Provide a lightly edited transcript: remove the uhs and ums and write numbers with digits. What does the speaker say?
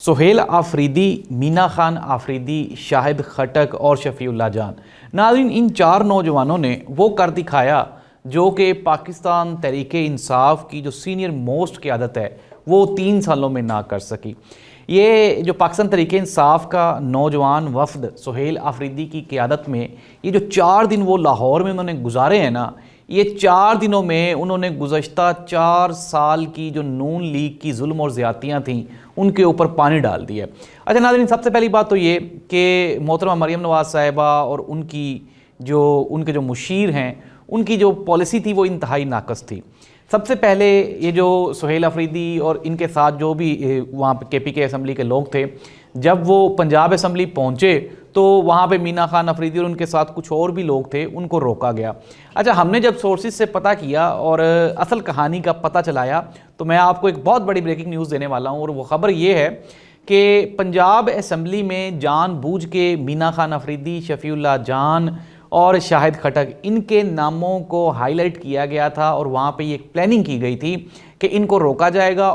سہیل آفریدی، مینا خان آفریدی، شاہد خٹک اور شفیع اللہ جان۔ ناظرین، ان چار نوجوانوں نے وہ کر دکھایا جو کہ پاکستان تحریک انصاف کی جو سینئر موسٹ قیادت ہے وہ 3 سالوں میں نہ کر سکی۔ یہ جو پاکستان تحریک انصاف کا نوجوان وفد سہیل آفریدی کی قیادت میں یہ جو 4 دن وہ لاہور میں انہوں نے گزارے ہیں نا، یہ 4 دنوں میں انہوں نے گزشتہ 4 سال کی جو نون لیگ کی ظلم اور زیادتیاں تھیں ان کے اوپر پانی ڈال دیا ہے۔ اچھا ناظرین، سب سے پہلی بات تو یہ کہ محترمہ مریم نواز صاحبہ اور ان کے جو مشیر ہیں ان کی جو پالیسی تھی وہ انتہائی ناقص تھی۔ سب سے پہلے یہ جو سہیل آفریدی اور ان کے ساتھ جو بھی وہاں پہ کے پی کے اسمبلی کے لوگ تھے، جب وہ پنجاب اسمبلی پہنچے تو وہاں پہ مینا خان آفریدی اور ان کے ساتھ کچھ اور بھی لوگ تھے، ان کو روکا گیا۔ اچھا، ہم نے جب سورسز سے پتہ کیا اور اصل کہانی کا پتہ چلایا تو میں آپ کو ایک بہت بڑی بریکنگ نیوز دینے والا ہوں، اور وہ خبر یہ ہے کہ پنجاب اسمبلی میں جان بوجھ کے مینا خان آفریدی، شفیع اللہ جان اور شاہد خٹک ان کے ناموں کو ہائی لائٹ کیا گیا تھا، اور وہاں پہ یہ ایک پلاننگ کی گئی تھی کہ ان کو روکا جائے گا